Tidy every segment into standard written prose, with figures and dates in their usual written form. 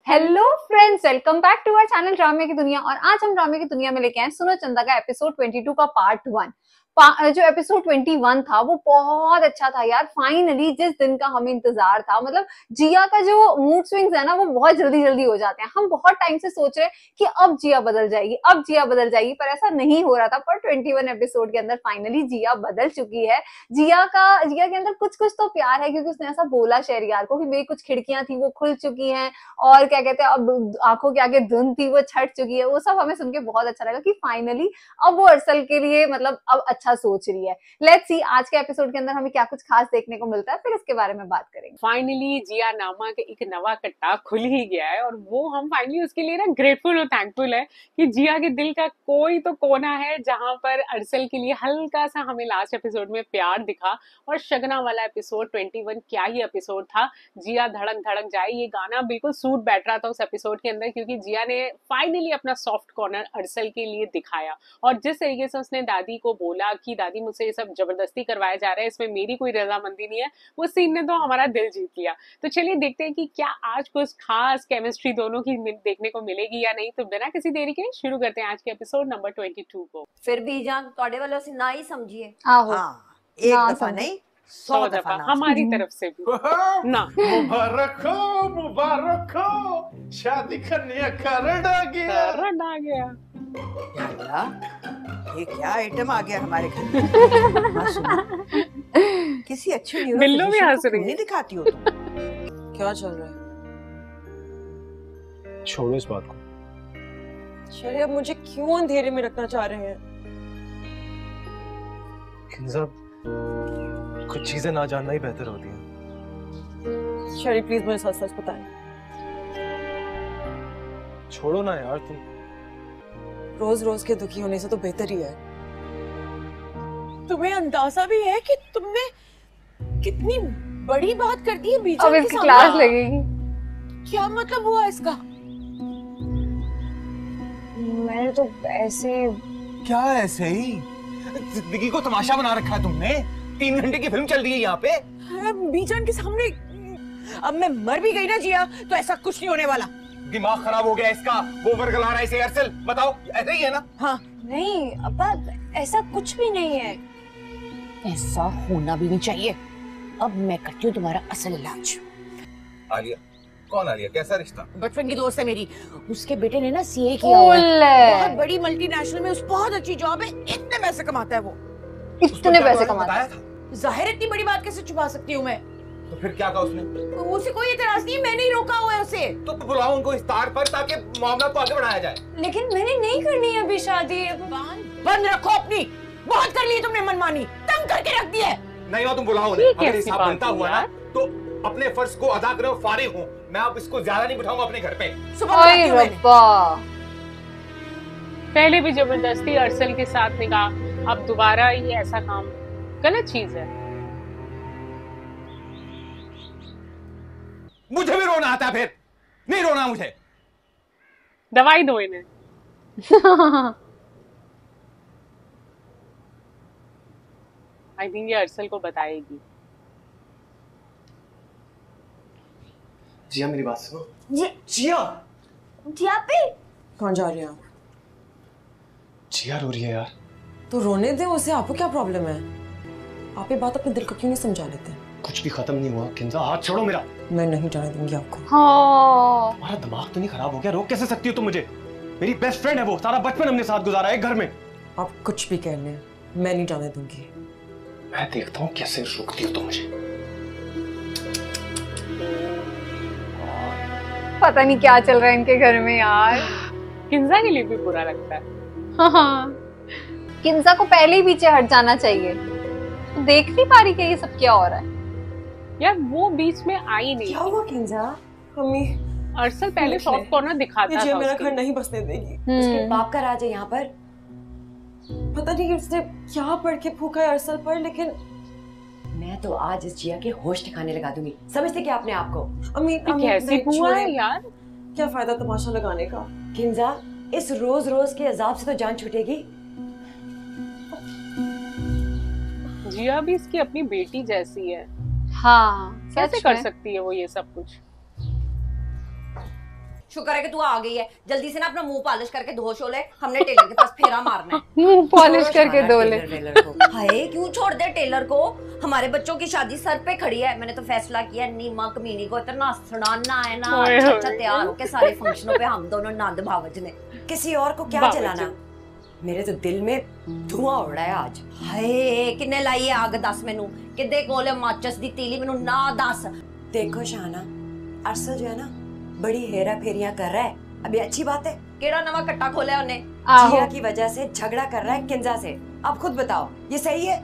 Hello friends, welcome back to our channel ड्रामे की दुनिया। और आज हम ड्रामे की दुनिया में लेके आए सुनो चंदा का एपिसोड 22 का पार्ट 1। जो एपिसोड 21 था वो बहुत अच्छा था यार। फाइनली जिस दिन का हमें इंतजार था, मतलब जिया का जो मूड स्विंग्स है ना वो बहुत जल्दी जल्दी हो जाते हैं। हम बहुत टाइम से सोच रहे हैं कि अब जिया बदल जाएगी, अब जिया बदल जाएगी, पर ऐसा नहीं हो रहा था। पर 21 एपिसोड के अंदर फाइनली जिया बदल चुकी है। जिया के अंदर कुछ कुछ तो प्यार है, क्योंकि उसने ऐसा बोला शहरियार को कि मेरी कुछ खिड़कियां थी वो खुल चुकी हैं, और क्या कहते हैं अब आंखों के आगे धुंध थी वो छट चुकी है। वो सब हमें सुन के बहुत अच्छा लगा कि फाइनली अब वो अरसल के लिए मतलब अब अच्छा सोच रही है। लेट्स सी आज के एपिसोड के अंदर हमें क्या कुछ खास देखने को मिलता है, फिर इसके बारे में बात करेंगे। फाइनली जिया नामा के एक नवा कट्टा खुल ही गया है, और वो हम फाइनली उसके लिए ना ग्रेटफुल और थैंकफुल है कि जिया के दिल का कोई तो कोना है जहां पर अरसल के लिए हल्का सा हमें लास्ट एपिसोड में प्यार दिखा। और शगना वाला एपिसोड 21 क्या ही एपिसोड था। जिया धड़क धड़क जाए, ये गाना बिल्कुल सूट बैठ रहा था उस एपिसोड के अंदर, क्योंकि जिया ने फाइनली अपना सॉफ्ट कॉर्नर अरसल के लिए दिखाया। और जिस तरीके से उसने दादी को बोला कि दादी मुझसे ये सब जबरदस्ती करवाया जा रहा है, इसमें मेरी कोई रजामंदी नहीं है, वो सीन ने तो हमारा दिल जीत लिया। तो चलिए देखते हैं कि क्या आज कुछ खास केमिस्ट्री दोनों की देखने को मिलेगी या नहीं। तो बिना किसी देरी के शुरू करते हैं आज के एपिसोड नंबर 22 को। फिर भी जान तोड़े वालों से ना ही समझिए। हाँ, एक दफा नहीं 100 दफा हमारी तरफ से भी ना। मुबारक हो शादी करने का रड आ गया। ये क्या आइटम आ गया हमारे घर में। किसी अच्छी न्यूरो बिल्लो भी हंस रही नहीं दिखाती हो तुम। क्या चल रहा है? छोड़ो इस बात को। शरीर अब मुझे क्यों अंधेरे में रखना चाह रहे हैं? किंजा, कुछ चीजें ना जानना ही बेहतर होती हैं। शरीर प्लीज मुझे सच सच बताएं। छोड़ो ना यार, तुम रोज रोज के दुखी होने से तो बेहतर ही है। तुम्हें अंदाजा भी है कि तुमने कितनी बड़ी बात कर दी है बीच अब इसकी क्लास लगेगी। क्या मतलब हुआ इसका? मैंने तो ऐसे क्या ऐसे ही जिंदगी को तमाशा बना रखा है तुमने। 3 घंटे की फिल्म चल रही है यहाँ पे। बीजान के सामने अब मैं मर भी गई ना जिया तो ऐसा कुछ नहीं होने वाला। दिमाग खराब हो गया इसका, वो वर्गला रहा है इसे। अरसल बताओ, ऐसा ही है ना? हाँ नहीं अब्बा, ऐसा कुछ भी नहीं है। ऐसा होना भी नहीं चाहिए। अब मैं करती हूँ तुम्हारा असल इलाज। आलिया? कौन आलिया? कैसा रिश्ता? बचपन की दोस्त है मेरी। उसके बेटे ने ना सीए किया हुआ है। बहुत बड़ी मल्टीनेशनल में, उस बहुत अच्छी जॉब है, इतने पैसे कमाता है वो। इतने पैसे कमाता है? जाहिर इतनी बड़ी बात कैसे छुपा सकती हूँ मैं? तो फिर क्या कहा उसने? उसे कोई एतराज नहीं, मैंने ही रोका हुआ है उसे। तो बुलाओ उनको इस तार पर ताकि मामला को आगे बढ़ाया जाए। लेकिन मैंने नहीं करनी है अभी शादी। बंद रखो अपनी, बहुत कर ली तुमने मनमानी, तंग करके रख दी है। नहीं हो तुम बुलाओ उन्हें। अगर हिसाब बनता हुआ ना तो अपने फर्ज को अदा करो, फारिग हूँ मैं। अब इसको ज्यादा नहीं बिठाऊंगा अपने घर पे। पहले भी जबरदस्ती अरसल के साथ निकाह, अब दोबारा ये ऐसा काम गलत चीज है। मुझे भी रोना आता है, फिर नहीं रोना मुझे। दवाई दो इन्हें। आई थिंक ये अरसल को बताएगी। जिया मेरी बात सुनो। जिया पे कौन जा रहे हैं आप? जिया रो रही है यार। तो रोने दे उसे, आपको क्या प्रॉब्लम है? आप ये बात अपने दिल को क्यों नहीं समझा लेते? कुछ भी खत्म नहीं हुआ। किंजा हाथ छोड़ो मेरा। मैं नहीं जाने दूंगी आपको। हाँ। तुम्हारा दिमाग तो नहीं खराब हो गया? रोक कैसे सकती हो तुम मुझे? मेरी बेस्ट फ्रेंड है वो, सारा बचपन हमने साथ गुजारा है घर में। आप कुछ भी कह लें, मैं नहीं जाने दूंगी। मैं देखता हूँ कैसे रोकती हो तुम मुझे। पता नहीं क्या चल रहा है इनके घर में यार। किंजा के लिए भी बुरा लगता है। हाँ, किंजा को पहले ही पीछे हट जाना चाहिए। तो देख नहीं पा रही कि ये सब क्या हो रहा है यार। वो बीच में आई नहीं। क्या हुआ किंजा? मम्मी, अरसल पहले सॉफ्ट कॉर्नर दिखाता था। मेरा घर नहीं बसने देगी। उसके बाप का राज है यहाँ पर। पता नहीं उसने क्या पढ़ के फूका है अरसल पर, लेकिन मैं तो आज इस जिया के होश ठिकाने लगा दूंगी। समझते क्या अपने आप को? अम्मी कैसे हुआ है यार? क्या फायदा तमाशा लगाने का? किंजा, इस रोज रोज के अजाब से तो जान छूटेगी। जिया भी इसकी अपनी बेटी जैसी है। हाँ, कैसे कर सकती है वो ये सब कुछ? शुक्र है कि तू आ गई है। जल्दी से ना अपना मुंह पॉलिश करके धो शो ले, हमने टेलर के पास फेरा मारना है। मुंह पॉलिश करके धो ले। हाय क्यों छोड़ दे टेलर को, हमारे बच्चों की शादी सर पे खड़ी है। मैंने तो फैसला किया नीमा कमीनी को इतना सुनाना है ना, अच्छा तैयार होके सारे फंक्शनों पे हम दोनों नंद भावज ने। किसी और को क्या जलाना, मेरे तो दिल में धुआं उड़ रहा है आज। हाय किन्ने लाई है आग दस मैनू, किदे कोले माचस दी तीली मैनू ना दस। देखो शाहना, अरसल जो है ना बड़ी हेरा फेरियां कर रहा है। अभी अच्छी बात है, केड़ा नवा कट्टा खोला उन्हें? जिया की वजह से झगड़ा कर रहा है किंजा से। अब खुद बताओ ये सही है?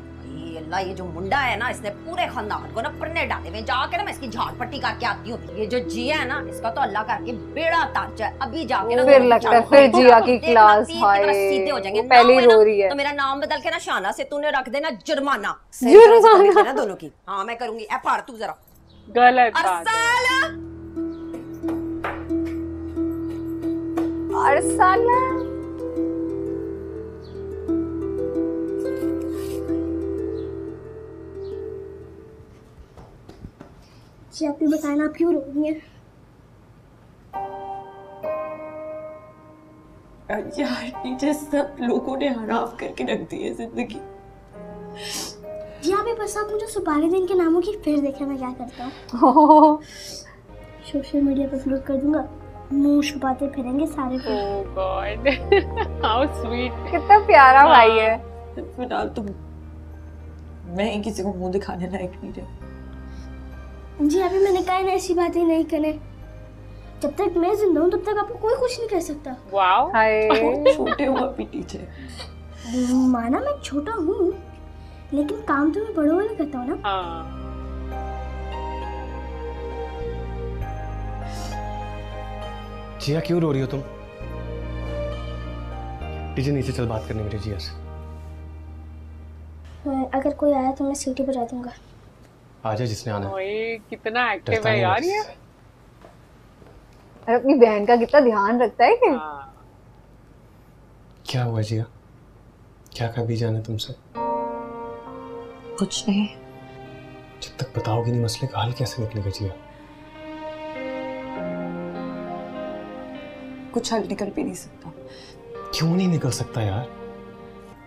अल्लाह ये जो मुंडा है ना, इसने पूरे खानदान को ना पन्ने डाले हुए। जाके ना मैं इसकी झाड़ पट्टी करके आती हूँ। ये जो जिया है ना, इसका तो अल्लाह करके बेड़ा ताज है। अभी जाके ना फिर लगता है फिर जिया की क्लास सीधे हो जाएंगे। पहले रो रही है तो मेरा नाम बदल के ना शाना से तूने रख देना जुर्माना। जुर्माना दोनों की। हाँ मैं करूंगी। ए फाड़ तू जरा। गलत बात है। अरसाला जी आप ही बताएं आप क्यों रो रही हैं? यार नीचे सब लोगों ने हराम करके रख दी है जिंदगी। जी आप ही बस आप मुझे सुपारी दिन के नामों की फिर देखें मैं क्या करता हूँ। सोशल मीडिया पे अपलोड कर दूंगा, मुंह छुपाते फिरेंगे सारे। ओह गॉड हाउ स्वीट। कितना प्यारा भाई है। फिलहाल तो मैं ही किसी को मुंह दिखाने लायक नहीं रही। जी अभी मैंने कहा ना ऐसी बातें नहीं करे। जब तक मैं जिंदा हूँ तब तक आपको कोई कुछ नहीं कर सकता। वाओ छोटे हो अभी टीचर। माना मैं छोटा हूँ लेकिन काम तो मैं बड़ों वाले करता हूँ ना। हाँ। जिया क्यों रो रही हो तुम? टीचर नीचे चल बात करनी मेरी जिया से। अगर कोई आया तो मैं सीटी बजा दूंगा। आजा जिसने आना है। ओए कितना एक्टिव है यार ये। अरे अपनी बहन का कितना ध्यान रखता है कि। क्या हुआ जिया? क्या कहा बीजा ने तुमसे? कुछ नहीं। जब तक बताओगी नहीं मसले का हल कैसे निकलेगा जिया? कुछ हल निकल भी नहीं सकता। क्यों नहीं निकल सकता यार?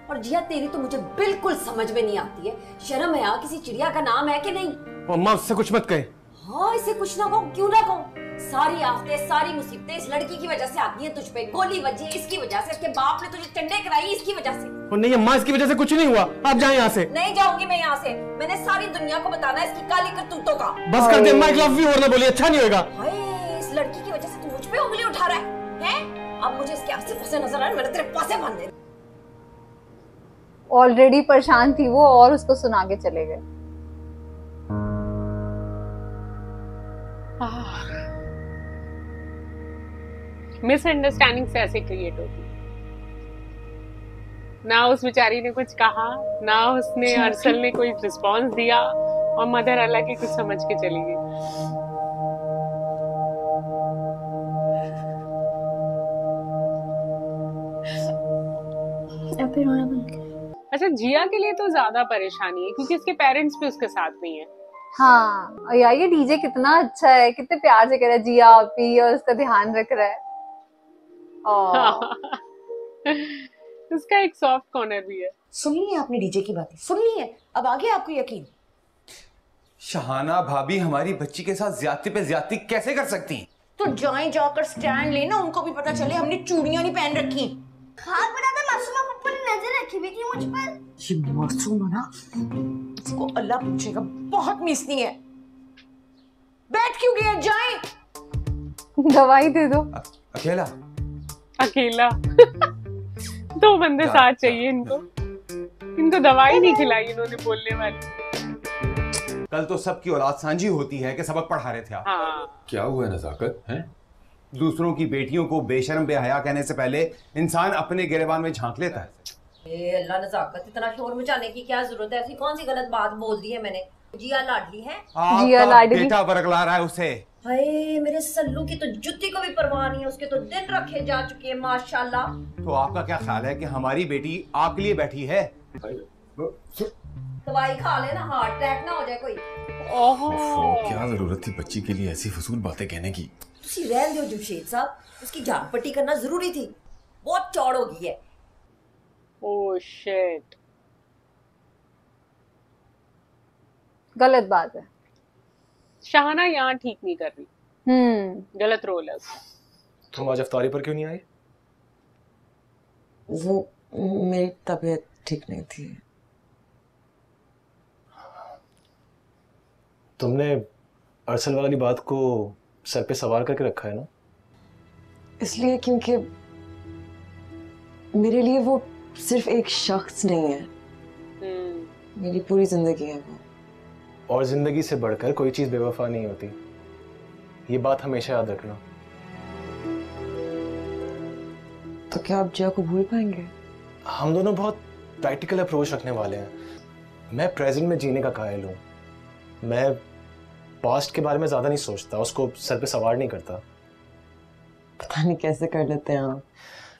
और जिया तेरी तो मुझे बिल्कुल समझ में नहीं आती है। शर्म है यार, किसी चिड़िया का नाम है कि नहीं? अम्मा उससे कुछ मत कहे। हाँ इसे कुछ ना कहूँ, क्यों ना कहूँ? सारी आफतें सारी मुसीबतें इस लड़की की वजह से आती हैं तुझ पे। गोली बजी इसकी वजह से, इसके बाप ने तुझे चंडे कराई इसकी वजह से। और नहीं अम्मा इसकी वजह से कुछ नहीं हुआ। आप जाएं यहाँ से। नहीं जाऊंगी मैं यहाँ से। मैंने सारी दुनिया को बताना है इसकी काली करतूतों का। बस कर दे अम्मा, एक लफ्ज़ भी और ना बोली, अच्छा नहीं होगा। हाय इस लड़की की वजह से तू मुझ पे उंगली उठा रहा है? अब मुझे इसके आपसे फंसे नजर आ रहे, मैंने तेरे पासे बांध दे। ऑलरेडी परेशान थी वो और उसको सुना के चले गए। मिसअंडरस्टैंडिंग से ऐसे क्रिएट होती है। ना उस बेचारी ने कुछ कहा, ना उसने अरसल ने कोई रिस्पॉन्स दिया और मदर अल्लाह की कुछ समझ के चली गई। अब रोना बंद कर। अच्छा जिया के लिए तो ज्यादा परेशानी है क्योंकि इसके पेरेंट्स भी उसके साथ नहीं है। हाँ और यार ये डीजे कितना अच्छा है, कितने प्यार से कह रहा है जिया पी और उसका ध्यान रख रहा है। उसका एक सॉफ्ट कॉर्नर भी है। सुन ली आपने डीजे की बातें? सुन ली है? अब आ गया आपको यकीन? शहाना भाभी हमारी बच्ची के साथ ज्यादती पे ज्यादती कैसे कर सकती हैं? तो जाएं जाकर स्टैंड लेना, उनको भी पता चले हमने चूड़ियां नहीं पहन रखी। खाक बनाते मासूमा पप्पू ने नजर रखी हुई थी मुझ पर। ये मासूम है ना, इसको अल्लाह पूछेगा, बहुत मिसनी है। बैठ क्यों गया? जाएं। दवाई दे दो। अकेला अकेला दो बंदे साथ चाहिए इनको। इनको दवाई नहीं खिलाई इन्होंने बोलने वाली। कल तो सबकी औलाद सांझी होती है कि सबक पढ़ा रहे थे आप। हाँ। क्या हुआ नजाकत है? दूसरों की बेटियों को बेशर्म बेहया कहने से पहले इंसान अपने गिरेबान में झांक लेता है। अल्लाह नजाकत, इतना शोर मचाने की क्या जरूरत है? ऐसी कौन सी गलत बात बोल दी है मैंने? जिया लाडली है, जिया लाडली। बेटा बरगला रहा है उसे। हाय मेरे सल्लू की तो जुत्ती को भी परवाह नहीं है, उसके तो दिन रखे जा चुके हैं माशाल्लाह। तो आपका क्या ख्याल है कि हमारी बेटी आपके लिए बैठी है? दवाई खा लेना, हार्ट अटैक ना हो जाए कोई। क्या जरूरत थी बच्ची के लिए ऐसी फजूल बातें कहने की? तुसी रहन दियो जमशेद साहब, उसकी जान पट्टी करना जरूरी थी, बहुत चौड़ हो गई है। ओह शिट, गलत बात है। शाहाना यहाँ ठीक नहीं कर रही, गलत रोल है उसका। तुम आज इफ्तारी पर क्यों नहीं आई? वो मेरी तबीयत ठीक नहीं थी। तुमने अरसल वाली बात को सर पे सवार करके रखा है ना? इसलिए क्योंकि मेरे लिए वो सिर्फ एक शख्स नहीं है, मेरी पूरी जिंदगी है वो। और जिंदगी से बढ़कर कोई चीज बेवफा नहीं होती, ये बात हमेशा याद रखना। तो क्या आप जिया को भूल पाएंगे? हम दोनों बहुत प्रैक्टिकल अप्रोच रखने वाले हैं। मैं प्रेजेंट में जीने का कायल हूँ, मैं पास्ट के बारे में ज्यादा नहीं सोचता, उसको सर पे सवार नहीं करता। पता नहीं कैसे कर लेते हैं आप।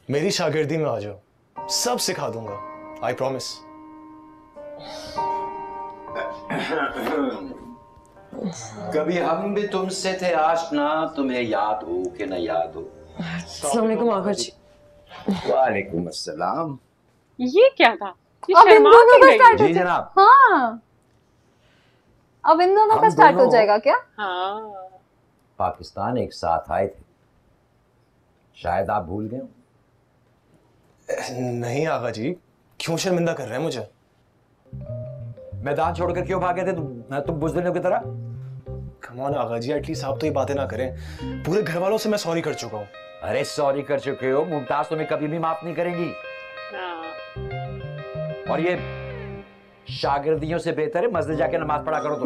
मेरी शागिर्दी में आ जाओ, सब सिखा दूंगा, आई प्रॉमिस। कभी हम भी तुमसे थे आशना, तुम्हें याद हो कि न याद हो। अस्सलाम वालेकुम आका जी। वालेकुम अस्सलाम। ये क्या था? ये अब इन शर्मा दोनों क्यों का गई? स्टार्ट जी जनाब। हाँ, अब इन दोनों का स्टार्ट हो जाएगा क्या? हाँ, पाकिस्तान एक साथ आए थे, शायद आप भूल गए हो। नहीं आगा जी, क्यों शर्मिंदा कर रहे हैं मुझे? मैदान छोड़कर क्यों भागे थे तुम बुज़दिलों की तरह? Come on Agha ji, at least आप तो ये बातें ना करें। पूरे घर वालों से मैं सॉरी कर चुका हूँ। अरे सॉरी कर चुके हो, मुमताज तुम्हें कभी भी माफ नहीं करेंगी। हाँ। और ये शागिर्दियों से बेहतर है मस्जिद जाके नमाज पढ़ा करो तो।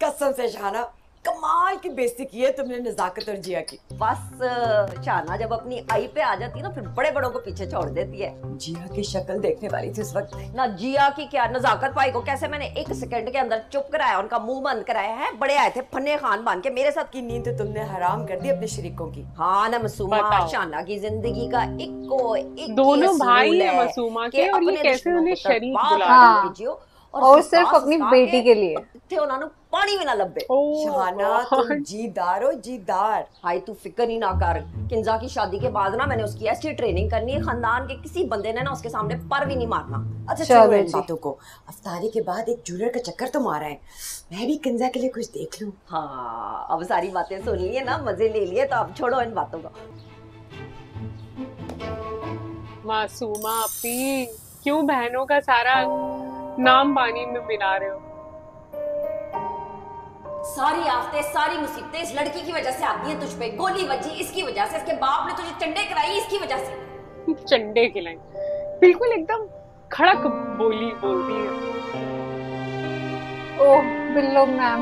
कसम से शाहाना, कमाल की बेइज्जती की है तुमने नजाकत और जिया की। बस शाना जब अपनी आई पे आ जाती है ना, फिर बड़े बड़ों को पीछे छोड़ देती है। जिया की शक्ल देखने वाली थी उस वक्त। ना जिया की क्या, नजाकत भाई को कैसे मैंने 1 सेकंड के अंदर चुप कराया, उनका मुंह बंद कराया है। बड़े आए थे फन्ने खान बन के मेरे साथ। की नींद तो तुमने हराम कर दी अपने शरीकों की। हाँ ना मासूमा, बताओ। शाना की जिंदगी का एक दोनों भाई हैं मासूमा के, और ये कैसे उन्हें शरीक बुला हाँ। लीजिए और सिर्फ अपनी बेटी के लिए थे, उन्होंने पानी भी ना लब्बे। शाहाना तुम जीदार हो, जीदार। हाय तू फिक्र ही ना कर, किंजा की शादी के बाद ना मैंने उसकी ऐसी ट्रेनिंग करनी है, खानदान के किसी बंदे ने ना उसके सामने पर भी नहीं मारना। अच्छा चलो इन बातों को, अफ्तारी के बाद एक ज्वेलर का चक्कर तो मारा है, मैं भी किंजा के लिए कुछ देख लूं। हाँ, अब सारी बातें सुन लिए ना, मजे ले लिए, तो अब छोड़ो इन बातों को। मासूमा अपी, क्यों बहनों का सारा नाम पानी में मिला रहे हो? सारी आफतें, सारी मुसीबतें इस लड़की की वजह से आती हैं तुझ पे। गोली बजी इसकी वजह से, इसके बाप ने तुझे चंडे कराई इसकी वजह से। चंडे खिलाई, बिल्कुल एकदम खड़क बोली बोलती है। ओह बिल्लो मैम,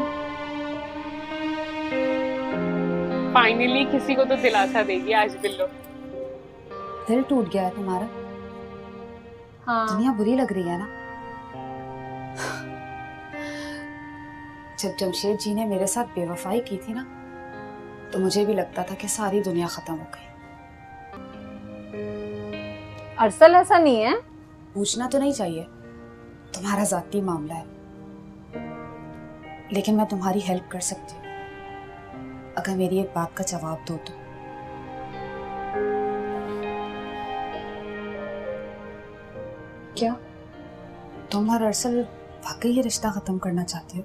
फाइनली किसी को तो दिलासा देगी आज बिल्लो। दिल टूट गया है तुम्हारा? हाँ। दुनिया बुरी लग रही है ना? जब जमशेद जी ने मेरे साथ बेवफाई की थी ना, तो मुझे भी लगता था कि सारी दुनिया खत्म हो गई। अरसल ऐसा नहीं है। पूछना तो नहीं चाहिए, तुम्हारा जाती मामला है, लेकिन मैं तुम्हारी हेल्प कर सकती हूँ अगर मेरी एक बात का जवाब दो तो। क्या तुम और अरसल वाकई ये रिश्ता खत्म करना चाहते हो?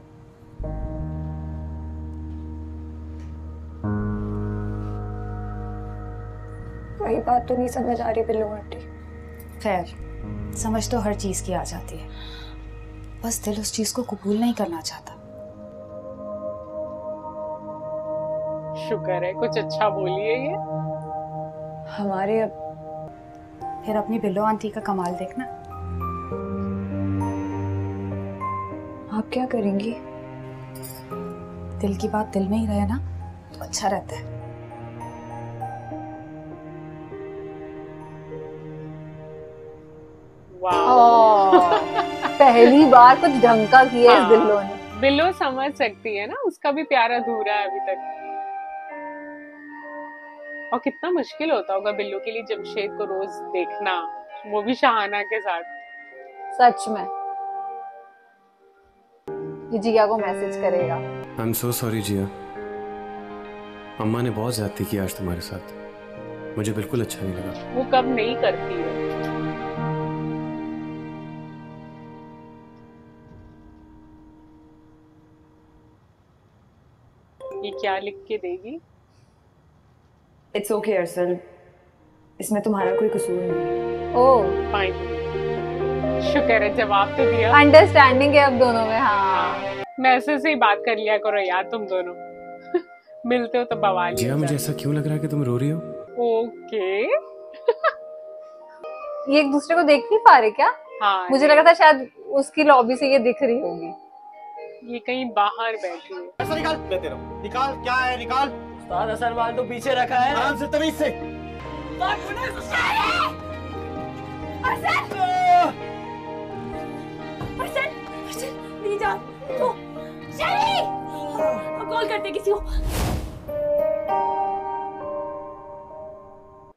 वही बात तो नहीं समझ आ रही बिल्लू आंटी। खैर, समझ तो हर चीज की आ जाती है, बस दिल उस चीज को कबूल नहीं करना चाहता। शुक्र है कुछ अच्छा बोली है ये। हमारे अब फिर अपनी बिल्लो आंटी का कमाल देखना। आप क्या करेंगी? दिल की बात दिल में ही रहे ना तो अच्छा रहता है। पहली बार कुछ ढंग का किया है इस बिल्लो ने। बिल्लो समझ सकती है ना, उसका भी प्यार अधूरा है अभी तक। और कितना मुश्किल होता होगा बिल्लो के लिए जमशेद को रोज देखना, वो भी शाहाना के साथ। सच में ये जिया को मैसेज करेगा। आई एम सो सॉरी जिया, अम्मा ने बहुत ज्यादती की आज तुम्हारे साथ, मुझे बिल्कुल अच्छा नहीं लगा। वो कब नहीं करती है। ये क्या लिख के देगी? इट्स ओके अरसल, इसमें तुम्हारा कोई कसूर नहीं। ओह फाइन, शुक्र है जवाब तो दिया। अंडरस्टैंडिंग है अब दोनों में। हाँ मैसेज से ही बात कर लिया करो यार तुम दोनों। मिलते हो तो बवाल। जिया मुझे ऐसा क्यों लग रहा है कि तुम रो रही हो? ओके। ये एक दूसरे को देख नहीं पा रहे क्या? हाँ, मुझे लगा था शायद उसकी लॉबी से ये दिख रही होगी। ये कहीं बाहर बैठी है। ऐसा निकाल, मैं तेरा निकाल, क्या है निकाल। उस्ताद असल माल तो पीछे रखा है, आराम से तमीज से। मेरी जान, तो हम कॉल करते किसी को।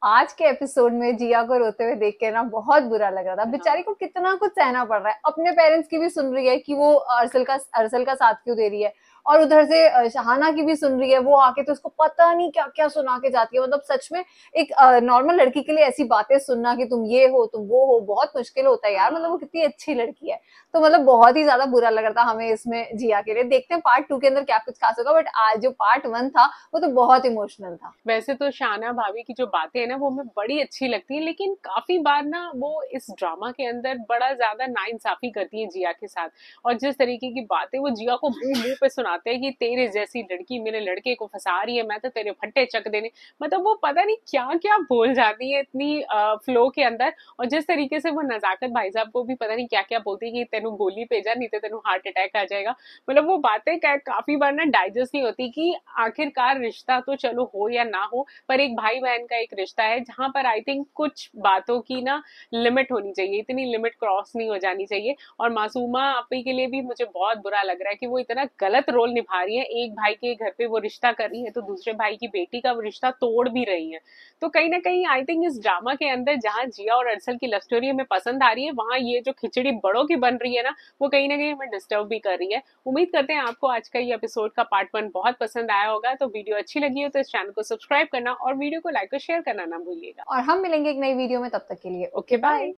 आज के एपिसोड में जिया को रोते हुए देख के ना बहुत बुरा लग रहा था। बेचारी को कितना कुछ सहना पड़ रहा है। अपने पेरेंट्स की भी सुन रही है कि वो अरसल का साथ क्यों दे रही है, और उधर से शहाना की भी सुन रही है। वो आके तो उसको पता नहीं क्या क्या सुना के जाती है। मतलब सच में एक नॉर्मल लड़की के लिए ऐसी बातें सुनना कि तुम ये हो तुम वो हो बहुत मुश्किल होता है यार। मतलब वो कितनी अच्छी लड़की है। तो मतलब बहुत ही ज्यादा बुरा लग रहा था हमें इसमें जिया के लिए। देखते हैं पार्ट 2 के अंदर क्या कुछ खास होगा, बट आज जो पार्ट 1 था वो तो बहुत इमोशनल था। वैसे तो शाना भाभी की जो बातें है ना वो हमें बड़ी अच्छी लगती है, लेकिन काफी बार ना वो इस ड्रामा के अंदर बड़ा ज्यादा नाइंसाफी करती है जिया के साथ। और जिस तरीके की बातें वो जिया को मुंह पे सुनाते हैं कि तेरे जैसी लड़की मेरे लड़के को फंसा रही है, मैं तो तेरे फट्टे चक देने। मतलब वो पता नहीं क्या क्या बोल जाती है इतनी फ्लो के अंदर। और जिस तरीके से वो नजाकत भाई साहब को भी पता नहीं क्या क्या बोलती है कि तेनू गोली भेजा नहीं तो तेनू हार्ट अटैक आ जाएगा। मतलब वो बातें काफी बार ना डाइजेस्ट नहीं होती कि आखिरकार रिश्ता तो चलो हो या ना हो, पर एक भाई बहन का एक रिश्ता है जहां पर आई थिंक कुछ बातों की ना लिमिट होनी चाहिए, इतनी लिमिट क्रॉस नहीं हो जानी चाहिए। और मासूमा आपी के लिए भी मुझे बहुत बुरा लग रहा है कि वो इतना गलत रोल निभा रही है। एक भाई के घर पे वो रिश्ता कर रही है तो दूसरे भाई की बेटी का वो रिश्ता तोड़ भी रही है। तो कहीं ना कहीं आई थिंक इस ड्रामा के अंदर जहां जिया और अरसल की लव स्टोरी हमें पसंद आ रही है, वहां ये जो खिचड़ी बड़ों की बन रही है ना वो कहीं ना कहीं हमें डिस्टर्ब भी कर रही है। उम्मीद करते हैं आपको आज का ये एपिसोड का पार्ट 1 बहुत पसंद आया होगा। तो वीडियो अच्छी लगी हो तो इस चैनल को सब्सक्राइब करना और वीडियो को लाइक और शेयर करना ना भूलिएगा। और हम मिलेंगे एक नई वीडियो में, तब तक के लिए ओके बाय।